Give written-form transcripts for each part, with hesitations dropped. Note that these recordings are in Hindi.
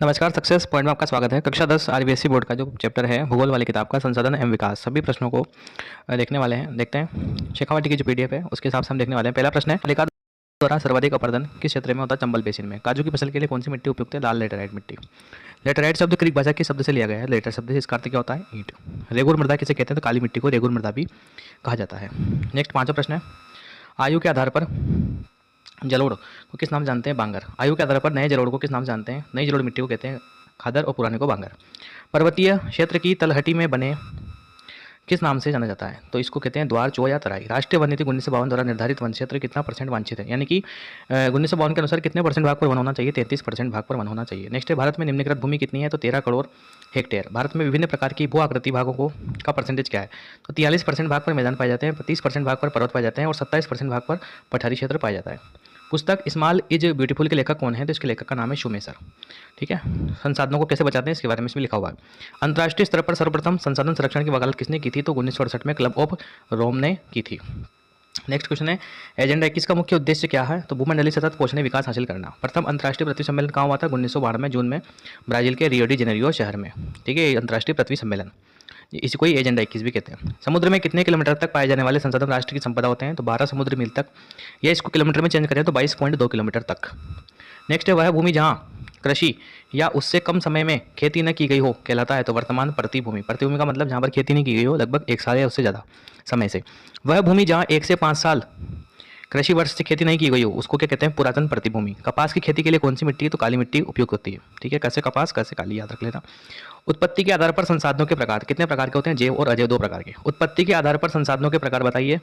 नमस्कार। सक्सेस पॉइंट में आपका स्वागत है। कक्षा 10 आरबीएसई बोर्ड का जो चैप्टर है भूगोल वाली किताब का संसाधन एवं विकास, सभी प्रश्नों को देखने वाले हैं। देखते हैं शेखावटी की जो पीडीएफ है उसके हिसाब से हम देखने वाले हैं। पहला प्रश्न है, लेखा द्वारा सर्वाधिक अपर्दन किस क्षेत्र में होता है? चंबल बेसिन में। काजू की फसल के लिए कौन सी मिट्टी उपयुक्त है? लाल लेटराइट मिट्टी। लेटराइट शब्द ग्रीक भाषा के शब्द से लिया गया है। लेटर शब्द से इसका अर्थ क्या होता है? ईंट। रेगुर मृदा किसे कहते हैं? तो काली मिट्टी को रेगुर मृदा भी कहा जाता है। नेक्स्ट पांचवा प्रश्न है, आयु के आधार पर जलोढ़ को किस नाम जानते हैं? बांगर। आयु के आधार पर नए जलोढ़ को किस नाम जानते हैं? नई जलोढ़ मिट्टी को कहते हैं खादर और पुराने को बांगर। पर्वतीय क्षेत्र की तलहटी में बने किस नाम से जाना जाता है? तो इसको कहते हैं द्वार, चो या तराई। राष्ट्रीय वन नीति 1952 द्वारा निर्धारित वन क्षेत्र कितना परसेंट वांछित है? यानी कि 1952 के अनुसार कितने परसेंट भाग पर वन होना चाहिए? 33% भाग पर वन होना चाहिए। नेक्स्ट है, भारत में निम्नलिखित भूमि कितनी है? तो 13 करोड़ हेक्टेयर। भारत में विभिन्न प्रकार की भू आकृति भागों को का परसेंटेज क्या है? तो 43% भाग पर मैदान पाए जाते हैं, 30% भाग पर पर्वत पाए जाते हैं और 27% भाग पर पठारी क्षेत्र पाया जाता है। पुस्तक स्मॉल इज ब्यूटीफुल के लेखक कौन है? तो इसके लेखक का नाम है शुमेसर। ठीक है। संसाधनों को कैसे बचाते हैं इसके बारे में इसमें लिखा हुआ है। अंतर्राष्ट्रीय स्तर पर सर्वप्रथम संसाधन संरक्षण की वकालत किसने की थी? तो 1968 में क्लब ऑफ रोम ने की थी। नेक्स्ट क्वेश्चन है, एजेंडा 21 का मुख्य उद्देश्य क्या है? तो भूमंडलीय सतत पोषणीय विकास हासिल करना। प्रथम अंतर्राष्ट्रीय पृथ्वी सम्मेलन कहाँ हुआ था? 1992 जून में ब्राजील के रियो डी जेनेरियो शहर में। ठीक है, अंतर्राष्ट्रीय पृथ्वी सम्मेलन, इसी को ही एजेंडा 21 भी कहते हैं। समुद्र में कितने किलोमीटर तक पाए जाने वाले संसाधन राष्ट्र की संपदा होते हैं? तो 12 समुद्री मील तक, या इसको किलोमीटर में चेंज करें तो 22.2 किलोमीटर तक। नेक्स्ट है, वह भूमि जहाँ कृषि या उससे कम समय में खेती न की गई हो कहलाता है? तो वर्तमान प्रतिभूमि। प्रतिभूमि का मतलब जहाँ पर खेती नहीं की गई हो लगभग 1 साल या उससे ज़्यादा समय से। वह भूमि जहाँ 1 से 5 साल कृषि वर्ष से खेती नहीं की गई हो उसको क्या कहते हैं? पुरातन प्रतिभूमि। कपास की खेती के लिए कौन सी मिट्टी? तो काली मिट्टी उपयुक्त होती है। ठीक है, कैसे कपास कैसे काली, याद रख लेना। उत्पत्ति के आधार पर संसाधनों के प्रकार कितने प्रकार के होते हैं? जैव और अजैव 2 प्रकार के। उत्पत्ति के आधार पर संसाधनों के प्रकार बताइए।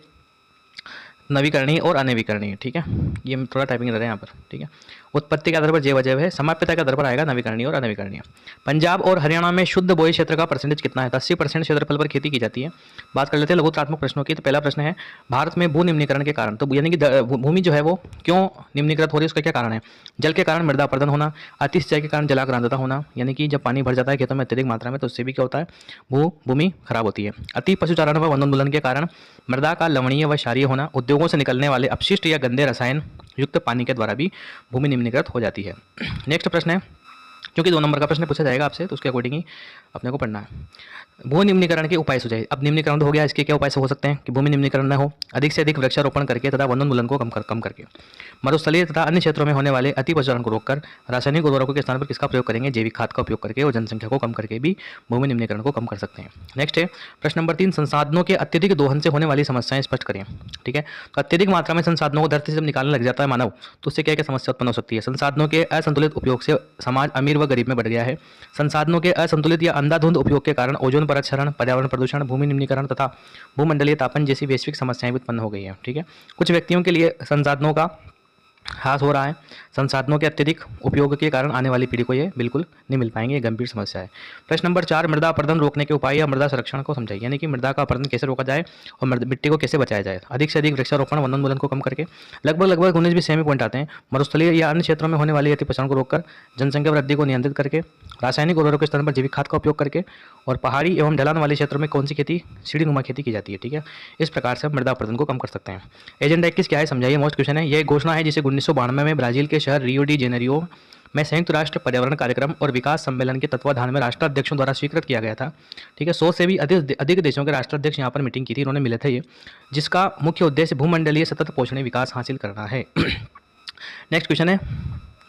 नवीकरणीय और अनवीकरणीय। ठीक है, ये थोड़ा टाइपिंग रह रहा है यहाँ पर। ठीक है, उत्पत्ति के आधार पर जैव अजैव है, समाप्यता के आधार पर आएगा नवीकरणीय और अनवीकरणीय। पंजाब और हरियाणा में शुद्ध बोई क्षेत्र का परसेंटेज कितना है? तो 80% क्षेत्रफल पर खेती की जाती है। बात कर लेते हैं लघुत्रात्मक प्रश्नों की। तो पहला प्रश्न है, भारत में भू निम्नीकरण के कारण, तो यानी कि भूमि जो है वो क्यों निम्नीकृत हो रही है, उसका क्या कारण है? जल के कारण मृदा अपरदन होना, अति सिंचाई के कारण जलाक्रांतता होना, यानी कि जब पानी भर जाता है खेतों में अत्यधिक मात्रा में तो उससे भी क्या होता है? भूमि खराब होती है। अति पशुचारण व वनोन्मूलन के कारण मृदा का लवणीय व क्षारीय होना, उद्योगों से निकलने वाले अपशिष्ट या गंदे रसायन युक्त पानी के द्वारा भी भूमि निम्नीकृत हो जाती है। नेक्स्ट प्रश्न है, क्योंकि 2 नंबर का प्रश्न पूछा जाएगा आपसे तो उसके अकॉर्डिंग ही अपने को पढ़ना है। भू निम्नीकरण के उपाय सुझाइए। अब निम्नीकरण तो हो गया, इसके क्या उपाय से हो सकते हैं कि भूमि निम्नीकरण न हो? अधिक से अधिक वृक्षारोपण करके तथा वनोन्मूलन को कम करके, मरुस्थलीय तथा अन्य क्षेत्रों में होने वाले अति पशुचारण को रोककर, रासायनिक उर्वरकों के स्थान पर किसका प्रयोग करेंगे? जैविक खाद का उपयोग करके और जनसंख्या को कम करके भी भूमि निम्नीकरण को कम कर सकते हैं। नेक्स्ट है प्रश्न नंबर 3, संसाधनों के अत्यधिक दोहन से होने वाली समस्याएं स्पष्ट करें। ठीक है, तो अत्यधिक मात्रा में संसाधनों को धरती से जब निकालने लग जाता है मानव, तो उससे क्या क्या समस्या उत्पन्न हो सकती है? संसाधनों के असंतुलित उपयोग से समाज अमीर व गरीब में बढ़ गया है। संसाधनों के असंतुलित या अंधाधुंध उपयोग के कारण ओजोन परत क्षरण, पर्यावरण प्रदूषण, भूमि निम्नीकरण तथा भूमंडलीय तापन जैसी वैश्विक समस्याएं भी उत्पन्न हो गई हैं। ठीक है, कुछ व्यक्तियों के लिए संसाधनों का ह्रास हो रहा है। संसाधनों के अत्यधिक उपयोग के कारण आने वाली पीढ़ी को ये बिल्कुल नहीं मिल पाएंगे, ये गंभीर समस्या है। प्रश्न नंबर 4, मृदा अपरदन रोकने के उपाय या मृदा संरक्षण को समझाइए, यानी कि मृदा का अपरदन कैसे रोका जाए और मिट्टी को कैसे बचाया जाए। अधिक से अधिक वृक्षारोपण, वनोन्मूलन को कम करके, लगभग 19 सेमी पॉइंट आते हैं। मरुस्थलीय या अन्य क्षेत्रों में होने वाली अति पशुचारण को रोककर, जनसंख्या वृद्धि को नियंत्रित करके, रासायनिक उर्वरकों के स्थान पर जैविक खाद का उपयोग करके, और पहाड़ी एवं ढलान वाले क्षेत्रों में कौन सी खेती? सीढ़ीनुमा खेती की जाती है। ठीक है, इस प्रकार से मृदा अपरदन को कम कर सकते हैं। एजेंडा 21 क्या है समझाइए, मोस्ट क्वेश्चन है। यह घोषणा है जिसे 1992 में ब्राजील के शहर रियो डी जेनेरियो में संयुक्त राष्ट्र पर्यावरण कार्यक्रम और विकास सम्मेलन के तत्वाधान में राष्ट्राध्यक्षों द्वारा स्वीकृत किया गया था। ठीक है, 100 से भी अधिक देशों के राष्ट्राध्यक्ष यहाँ पर मीटिंग की थी, उन्होंने मिले थे ये, जिसका मुख्य उद्देश्य भूमंडलीय सतत पोषणीय विकास हासिल करना है। नेक्स्ट क्वेश्चन है,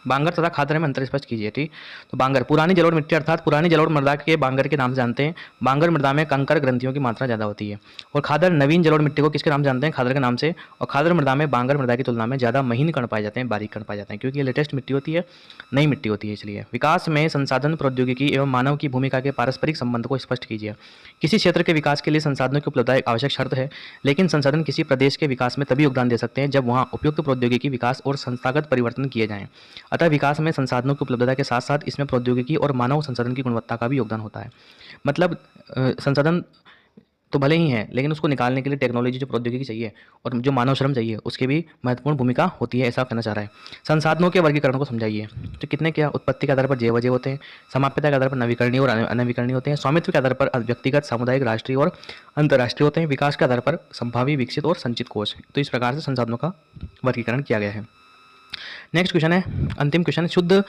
बांगर तथा खादर में अंतर स्पष्ट कीजिए। ठीक, तो बांगर पुरानी जलोढ़ मिट्टी अर्थात पुरानी जलोढ़ मृदा के बांगर के नाम से जानते हैं। बांगर मृदा में कंकर ग्रंथियों की मात्रा ज़्यादा होती है। और खादर नवीन जलोढ़ मिट्टी को किसके नाम जानते हैं? खादर के नाम से। और खादर मृदा में बांगर मृदा की तुलना में ज़्यादा महीन कण पाए जाते हैं, बारीक कण पाए जाते हैं, क्योंकि ये लेटेस्ट मिट्टी होती है, नई मिट्टी होती है। इसलिए विकास में संसाधन, प्रौद्योगिकी एवं मानव की भूमिका के पारस्परिक संबंध को स्पष्ट कीजिए। किसी क्षेत्र के विकास के लिए संसाधनों की उपलब्धता एक आवश्यक शर्त है, लेकिन संसाधन किसी प्रदेश के विकास में तभी योगदान दे सकते हैं जब वहाँ उपयुक्त प्रौद्योगिकी विकास और संस्थागत परिवर्तन किए जाएं। अतः विकास में संसाधनों की उपलब्धता के साथ साथ इसमें प्रौद्योगिकी और मानव संसाधन की गुणवत्ता का भी योगदान होता है। मतलब संसाधन तो भले ही हैं, लेकिन उसको निकालने के लिए टेक्नोलॉजी, जो प्रौद्योगिकी चाहिए और जो मानव श्रम चाहिए, उसकी भी महत्वपूर्ण भूमिका होती है, ऐसा कहना चाह रहा है। संसाधनों के वर्गीकरण को समझाइए। तो कितने क्या? उत्पत्ति के आधार पर जैव अजैव होते हैं, समाप्यता के आधार पर नवीकरणीय और अनवीकरणीय होते हैं, स्वामित्व के आधार पर व्यक्तिगत, सामुदायिक, राष्ट्रीय और अंतर्राष्ट्रीय होते हैं, विकास के आधार पर संभावी, विकसित और संचित कोष। तो इस प्रकार से संसाधनों का वर्गीकरण किया गया है। नेक्स्ट क्वेश्चन है, अंतिम क्वेश्चन, शुद्ध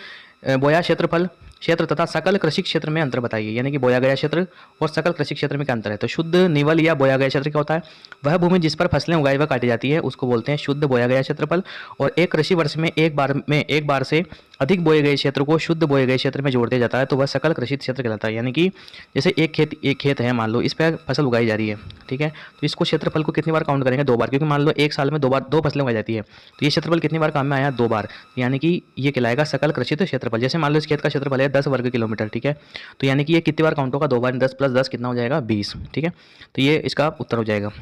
बोया क्षेत्रफल क्षेत्र तथा सकल कृषि क्षेत्र में अंतर बताइए, यानी कि बोया गया क्षेत्र और सकल कृषि क्षेत्र में क्या अंतर है। तो शुद्ध निवल या बोया गया क्षेत्र क्या होता है, वह भूमि जिस पर फसलें उगाई व काटी जाती है उसको बोलते हैं शुद्ध बोया गया क्षेत्रफल। और एक कृषि वर्ष में एक बार से अधिक बोए गए क्षेत्र को शुद्ध बोए गए क्षेत्र में जोड़ दिया जाता है तो वह सकल कृषि क्षेत्र कहलाता है। यानी कि जैसे एक खेत है, मान लो इस पर फसल उगाई जा रही है, ठीक है, तो इसको क्षेत्रफल को कितनी बार काउंट करेंगे, 2 बार, क्योंकि मान लो एक साल में दो फसलें उगाई जाती है, तो ये क्षेत्रफल कितनी बार काम में आया, 2 बार, यानी कि ये कहलाएगा सकल कृषित क्षेत्रफल। जैसे मान लो इस खेत का क्षेत्रफल है 10 वर्ग किलोमीटर, ठीक है, तो यानी कि ये कितनी बार काउंट होगा, 2 बार, 10 + 10 कितना हो जाएगा, 20, ठीक है, तो ये इसका उत्तर हो जाएगा।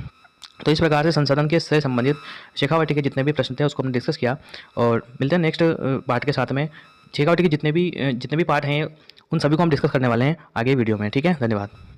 तो इस प्रकार से संसाधन के से संबंधित शेखावटी के जितने भी प्रश्न थे उसको हमने डिस्कस किया, और मिलते हैं नेक्स्ट पार्ट के साथ में। शेखावटी के जितने भी पार्ट हैं उन सभी को हम डिस्कस करने वाले हैं आगे वीडियो में, ठीक है, धन्यवाद।